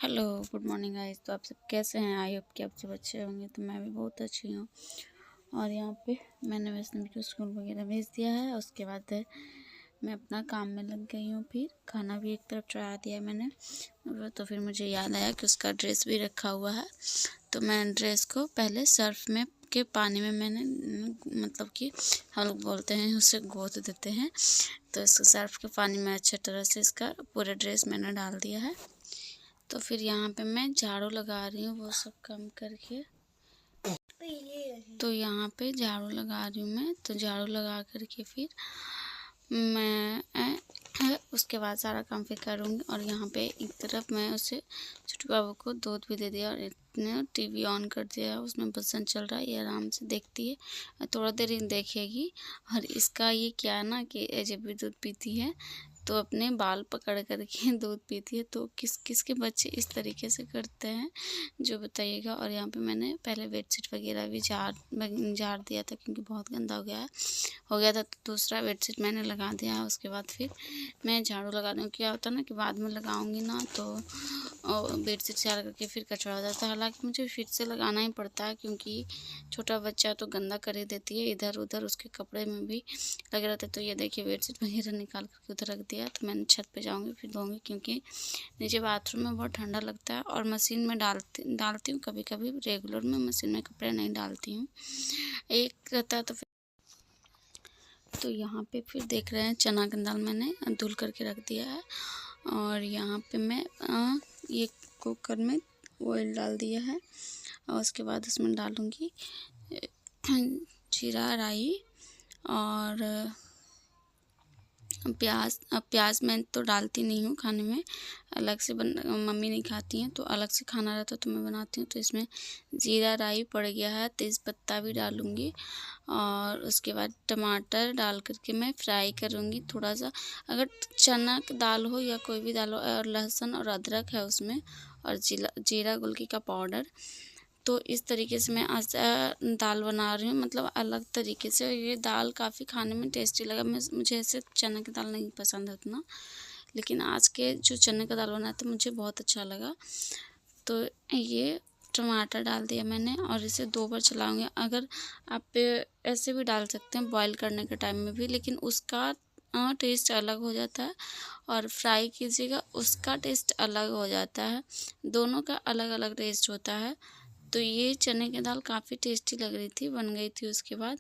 Hello, good morning guys. तो आप सब कैसे हैं? आई होप कि आप सब अच्छे होंगे। तो मैं भी बहुत अच्छी हूँ। और यहाँ पे मैंने वैष्णवी को स्कूल वगैरह भेज दिया है। उसके बाद मैं अपना काम में लग गई हूँ। फिर खाना भी एक तरफ चढ़ा दिया मैंने। तो फिर मुझे याद आया कि उसका ड्रेस भी रखा हुआ है। तो मैं ड्रेस को पहले सर्फ में के पानी में मैंने मतलब कि हम लोग बोलते हैं उसे गोद देते हैं। तो इसको सर्फ के पानी में अच्छे तरह से इसका पूरा ड्रेस मैंने डाल दिया है। तो फिर यहाँ पे मैं झाड़ू लगा रही हूँ वो सब काम करके। तो यहाँ पे झाड़ू लगा रही हूँ मैं। तो झाड़ू लगा करके फिर मैं उसके बाद सारा काम फिर करूँगी। और यहाँ पे एक तरफ मैं उसे छोटू बाबू को दूध भी दे दिया और इतने टीवी ऑन कर दिया। उसमें बसन चल रहा है, ये आराम से देखती है, थोड़ा देर देखेगी। और इसका ये क्या है ना कि जब भी दूध पीती है तो अपने बाल पकड़ करके दूध पीती है। तो किस किस के बच्चे इस तरीके से करते हैं जो बताइएगा। और यहाँ पे मैंने पहले बेडशीट वगैरह भी झाड़ दिया था क्योंकि बहुत गंदा हो गया था। तो दूसरा बेडशीट मैंने लगा दिया है। उसके बाद फिर मैं झाड़ू लगा दूँ। क्या होता है ना कि बाद में लगाऊंगी ना तो बेडशीट झाड़ करके फिर कचरा हो जाता है। हालांकि मुझे फिर से लगाना ही पड़ता है क्योंकि छोटा बच्चा तो गंदा कर ही देती है, इधर उधर उसके कपड़े में भी लगे रहते। तो ये देखिए बेडशीट वगैरह निकाल करके उधर रख दिया। तो मैंने छत पे जाऊंगी फिर धोऊंगी क्योंकि नीचे बाथरूम में बहुत ठंडा लगता है। और मशीन में डालती हूँ कभी कभी, रेगुलर में मशीन में कपड़े नहीं डालती हूँ। एक रहता है तो यहाँ पे फिर देख रहे हैं चना की दाल मैंने धुल करके रख दिया है। और यहाँ पे मैं ये कुकर में ऑयल डाल दिया है। और उसके बाद उसमें डालूँगी जीरा, राई और प्याज। अब प्याज मैं तो डालती नहीं हूँ खाने में, अलग से मम्मी नहीं खाती हैं तो अलग से खाना रहता तो मैं बनाती हूँ। तो इसमें जीरा राई पड़ गया है, तेज़पत्ता भी डालूँगी। और उसके बाद टमाटर डाल करके मैं फ्राई करूँगी थोड़ा सा। अगर चना की दाल हो या कोई भी दाल हो, और लहसुन और अदरक है उसमें, और जीरा गुलकी का पाउडर। तो इस तरीके से मैं आज दाल बना रही हूँ, मतलब अलग तरीके से। ये दाल काफ़ी खाने में टेस्टी लगा। मुझे ऐसे चने की दाल नहीं पसंद है उतना, लेकिन आज के जो चने का दाल बना था मुझे बहुत अच्छा लगा। तो ये टमाटर डाल दिया मैंने और इसे 2 बार चलाऊँगी। अगर आप ऐसे भी डाल सकते हैं बॉईल करने के टाइम में भी, लेकिन उसका टेस्ट अलग हो जाता है। और फ्राई कीजिएगा उसका टेस्ट अलग हो जाता है। दोनों का अलग अलग टेस्ट होता है। तो ये चने की दाल काफ़ी टेस्टी लग रही थी, बन गई थी उसके बाद।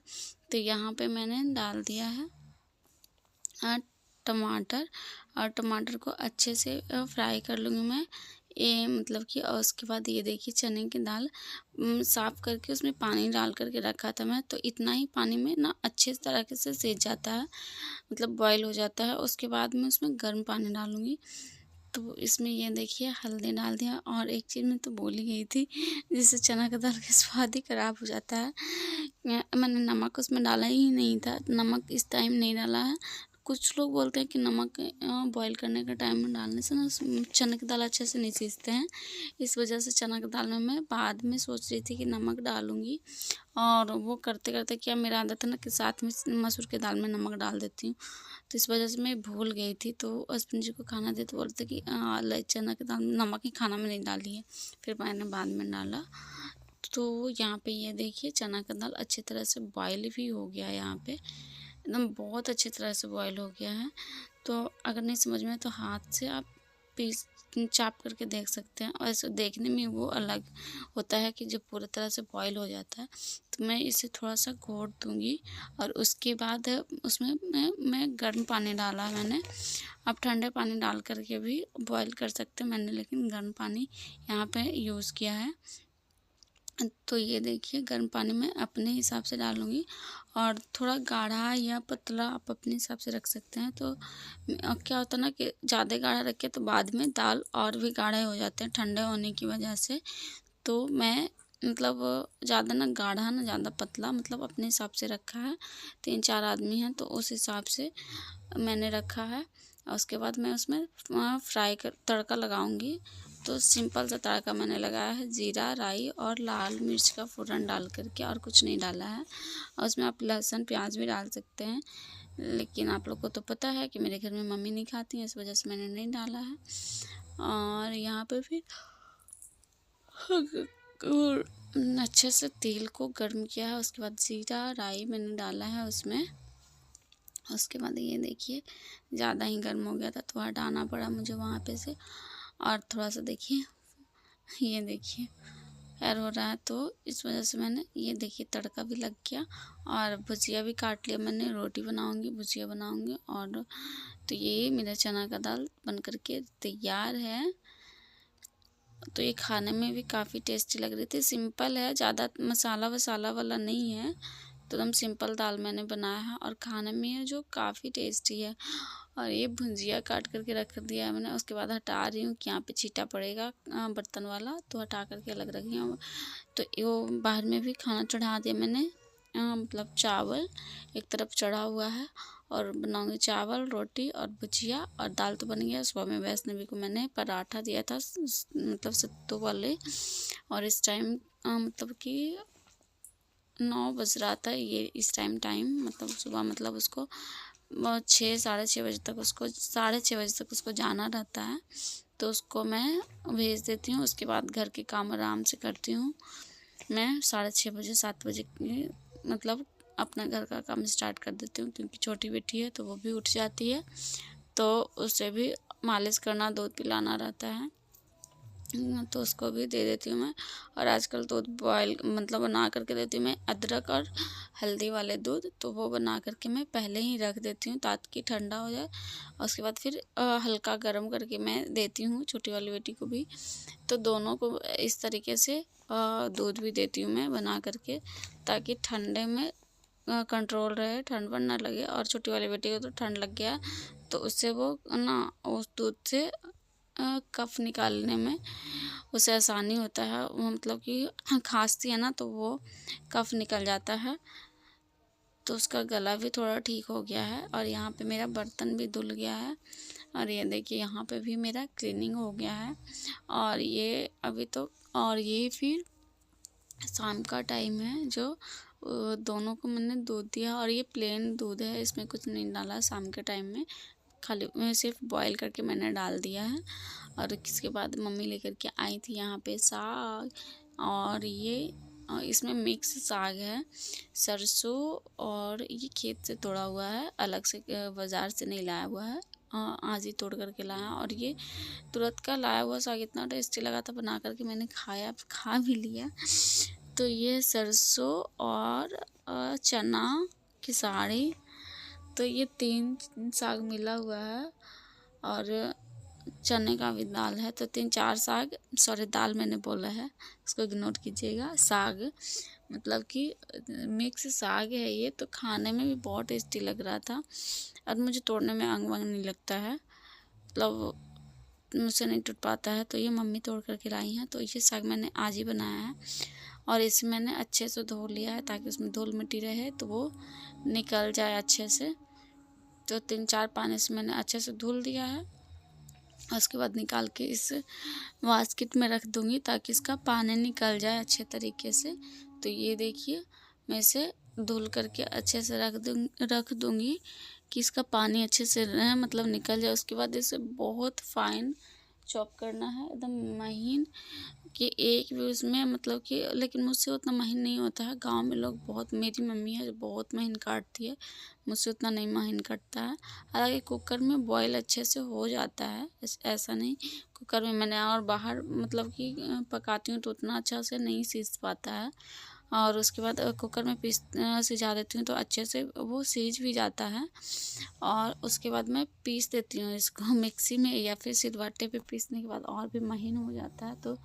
तो यहाँ पे मैंने डाल दिया है टमाटर। और टमाटर को अच्छे से फ्राई कर लूँगी मैं, ये मतलब कि। और उसके बाद ये देखिए चने की दाल साफ़ करके उसमें पानी डाल करके रखा था मैं। तो इतना ही पानी में ना अच्छे तरीके से सिज जाता है, मतलब बॉयल हो जाता है। उसके बाद मैं उसमें गर्म पानी डालूँगी। तो इसमें ये देखिए हल्दी डाल दिया। और एक चीज़ मैं तो बोल ही गई थी, जिससे चना का दाल का स्वाद ही ख़राब हो जाता है। मैंने नमक उसमें डाला ही नहीं था, नमक इस टाइम नहीं डाला है। कुछ लोग बोलते हैं कि नमक बॉईल करने के टाइम में डालने से ना चने की दाल अच्छे से नहीं सीजते हैं। इस वजह से चना की दाल में मैं बाद में सोच रही थी कि नमक डालूँगी, और वो करते करते क्या मेरा आदत है ना कि साथ में मसूर की दाल में नमक डाल देती हूँ। तो इस वजह से मैं भूल गई थी। तो हस्बैंड जी को खाना दे तो बोलते कि चना की दाल नमक ही खाना में नहीं डाली है। फिर मैंने बाद में डाला। तो यहाँ पे ये देखिए चना का दाल अच्छी तरह से बॉयल भी हो गया है। यहाँ पे एकदम बहुत अच्छी तरह से बॉयल हो गया है। तो अगर नहीं समझ में तो हाथ से आप पीस चाप करके देख सकते हैं। और ऐसे देखने में वो अलग होता है कि जब पूरी तरह से बॉयल हो जाता है। तो मैं इसे थोड़ा सा घोट दूँगी। और उसके बाद उसमें मैं गर्म पानी डाला है मैंने। आप ठंडे पानी डाल करके भी बॉयल कर सकते हैं, मैंने लेकिन गर्म पानी यहाँ पे यूज़ किया है। तो ये देखिए गर्म पानी में अपने हिसाब से डालूँगी। और थोड़ा गाढ़ा या पतला आप अपने हिसाब से रख सकते हैं। तो क्या होता है ना कि ज़्यादा गाढ़ा रखें तो बाद में दाल और भी गाढ़े हो जाते हैं ठंडे होने की वजह से। तो मैं मतलब ज़्यादा ना गाढ़ा ना ज़्यादा पतला, मतलब अपने हिसाब से रखा है। 3-4 आदमी हैं तो उस हिसाब से मैंने रखा है। और उसके बाद मैं उसमें तड़का लगाऊंगी। तो सिंपल सा तड़का मैंने लगाया है, जीरा राई और लाल मिर्च का फ़ोरन डाल करके, और कुछ नहीं डाला है। और उसमें आप लहसुन प्याज भी डाल सकते हैं, लेकिन आप लोग को तो पता है कि मेरे घर में मम्मी नहीं खाती हैं, इस वजह से मैंने नहीं डाला है। और यहाँ पे फिर अच्छे से तेल को गर्म किया है। उसके बाद जीरा राई मैंने डाला है उसमें। उसके बाद ये देखिए ज़्यादा ही गर्म हो गया था तो हटाना पड़ा मुझे वहाँ पे से। और थोड़ा सा देखिए, ये देखिए ऐड हो रहा है, तो इस वजह से मैंने ये देखिए तड़का भी लग गया। और भुजिया भी काट लिया मैंने, रोटी बनाऊंगी, भुजिया बनाऊंगी। और तो ये मेरा चना का दाल बन करके तैयार है। तो ये खाने में भी काफ़ी टेस्टी लग रही थी। सिंपल है, ज़्यादा मसाला वसाला वाला नहीं है, तो एकदम सिंपल दाल मैंने बनाया है और खाने में है जो काफ़ी टेस्टी है। और ये भुजिया काट करके रख दिया है मैंने। उसके बाद हटा रही हूँ कि यहाँ पे छींटा पड़ेगा बर्तन वाला, तो हटा करके अलग रखी हूँ। तो वो बाहर में भी खाना चढ़ा दिया मैंने, मतलब चावल एक तरफ चढ़ा हुआ है। और बनाऊंगी चावल रोटी और भुजिया। और दाल तो बन गया। सुबह में वैष्णवी को मैंने पराठा दिया था, मतलब सत्तू वाले। और इस टाइम मतलब कि 9 बज रहा था, ये इस टाइम मतलब सुबह, मतलब उसको 6 साढ़े 6 बजे तक, उसको 6:30 बजे तक उसको जाना रहता है। तो उसको मैं भेज देती हूँ। उसके बाद घर के काम आराम से करती हूँ मैं। 6:30 बजे 7 बजे मतलब अपना घर का काम स्टार्ट कर देती हूँ, क्योंकि छोटी बेटी है तो वो भी उठ जाती है, तो उसे भी मालिश करना, दूध पिलाना रहता है, तो उसको भी दे देती हूँ मैं। और आजकल दूध बॉयल मतलब बना करके देती हूँ मैं, अदरक और हल्दी वाले दूध, तो वो बना करके मैं पहले ही रख देती हूँ ताकि ठंडा हो जाए। और उसके बाद फिर हल्का गर्म करके मैं देती हूँ छोटी वाली बेटी को भी। तो दोनों को इस तरीके से दूध भी देती हूँ मैं बना करके, ताकि ठंडे में कंट्रोल रहे, ठंड वंड ना लगे। और छोटी वाली बेटी को तो ठंड लग गया, तो उससे वो ना उस दूध से कफ निकालने में उसे आसानी होता है। वो मतलब कि खांसती है ना, तो वो कफ निकल जाता है, तो उसका गला भी थोड़ा ठीक हो गया है। और यहाँ पे मेरा बर्तन भी धुल गया है। और ये देखिए यहाँ पे भी मेरा क्लीनिंग हो गया है। और ये अभी तो, और ये फिर शाम का टाइम है, जो दोनों को मैंने दूध दिया। और ये प्लेन दूध है, इसमें कुछ नहीं डाला शाम के टाइम में, खाली मैं सिर्फ बॉईल करके मैंने डाल दिया है। और इसके बाद मम्मी लेकर के आई थी यहाँ पे साग। और ये इसमें मिक्स साग है, सरसों, और ये खेत से तोड़ा हुआ है, अलग से बाज़ार से नहीं लाया हुआ है, आज ही तोड़ करके लाया। और ये तुरंत का लाया हुआ साग इतना टेस्टी लगा था, बना करके मैंने खा भी लिया। तो ये सरसों और चना की साड़ी, तो ये 3 साग मिला हुआ है। और चने का भी दाल है, तो 3-4 साग, सॉरी दाल मैंने बोला है, उसको इग्नोर कीजिएगा। साग मतलब कि मिक्स साग है ये, तो खाने में भी बहुत टेस्टी लग रहा था। और मुझे तोड़ने में अंग वंग नहीं लगता है, मतलब मुझसे नहीं टूट पाता है, तो ये मम्मी तोड़ करके लाई हैं। तो ये साग मैंने आज ही बनाया है। और इसे मैंने अच्छे से धो लिया है ताकि उसमें धूल मिट्टी रहे तो वो निकल जाए अच्छे से। तो 3-4 पानी से मैंने अच्छे से धुल दिया है। उसके बाद निकाल के इस बास्केट में रख दूँगी ताकि इसका पानी निकल जाए अच्छे तरीके से। तो ये देखिए मैं इसे धुल करके अच्छे से रख दूँगी कि इसका पानी अच्छे से मतलब निकल जाए। उसके बाद इसे बहुत फाइन चॉप करना है, एकदम महीन, कि एक भी उसमें मतलब कि, लेकिन मुझसे उतना महीन नहीं होता है। गांव में लोग बहुत, मेरी मम्मी है जो बहुत महीन काटती है, मुझसे उतना नहीं महीन कटता है। हालांकि कुकर में बॉईल अच्छे से हो जाता है, ऐसा नहीं। कुकर में मैंने और बाहर मतलब कि पकाती हूँ तो उतना अच्छा से नहीं सीज पाता है। और उसके बाद कुकर में सिझा देती हूँ तो अच्छे से वो सीज भी जाता है। और उसके बाद मैं पीस देती हूँ इसको मिक्सी में, या फिर सिलबट्टे पे पीसने के बाद और भी महीन हो जाता है, तो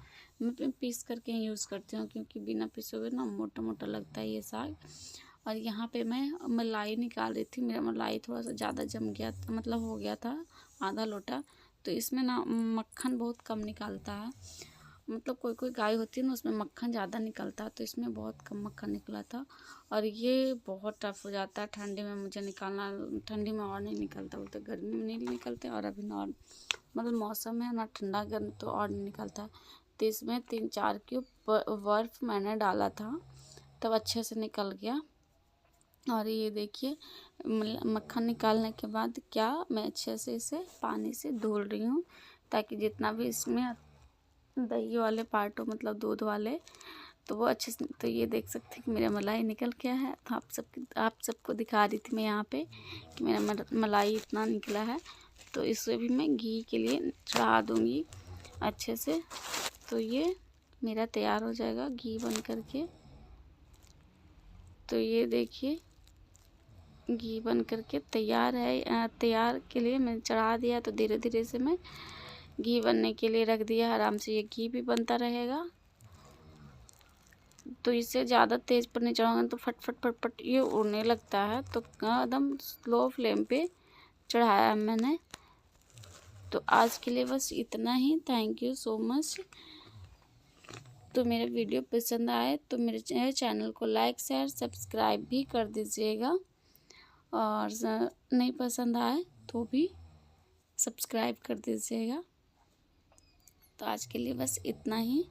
मैं पीस करके यूज़ करती हूँ, क्योंकि बिना पीसे हुए ना मोटा मोटा लगता है ये साग। और यहाँ पे मैं मलाई निकाल रही थी, मेरा मलाई थोड़ा सा ज़्यादा जम गया, मतलब हो गया था आधा लोटा। तो इसमें ना मक्खन बहुत कम निकालता है, मतलब कोई कोई गाय होती है ना उसमें मक्खन ज़्यादा निकलता है, तो इसमें बहुत कम मक्खन निकला था। और ये बहुत टफ हो जाता है ठंडी में मुझे निकालना, ठंडी में और नहीं निकलता, बोलते गर्मी में नहीं निकलते, और अभी नॉर्मल मतलब मौसम है ना ठंडा गर्म, तो और नहीं निकलता। तो इसमें 3-4 क्यूब बर्फ़ मैंने डाला था, तब अच्छे से निकल गया। और ये देखिए मक्खन निकालने के बाद क्या मैं अच्छे से इसे पानी से धुल रही हूँ, ताकि जितना भी इसमें दही वाले पार्ट हो, मतलब दूध वाले, तो वो अच्छे से। तो ये देख सकते हैं कि मेरा मलाई निकल गया है। तो आप सबको दिखा रही थी मैं यहाँ पे कि मेरा मलाई इतना निकला है। तो इसे भी मैं घी के लिए चढ़ा दूँगी अच्छे से। तो ये मेरा तैयार हो जाएगा घी बन करके। तो ये देखिए घी बन करके तैयार है। तैयार के लिए मैंने चढ़ा दिया। तो धीरे धीरे से मैं घी बनने के लिए रख दिया। आराम से ये घी भी बनता रहेगा। तो इसे ज़्यादा तेज़ पर नहीं चढ़ाऊँगा तो फट फट फट फट ये उड़ने लगता है। तो एकदम स्लो फ्लेम पे चढ़ाया है मैंने। तो आज के लिए बस इतना ही। Thank you so much. तो मेरा वीडियो पसंद आए तो मेरे चैनल को लाइक शेयर सब्सक्राइब भी कर दीजिएगा, और नहीं पसंद आए तो भी सब्सक्राइब कर दीजिएगा। तो आज के लिए बस इतना ही।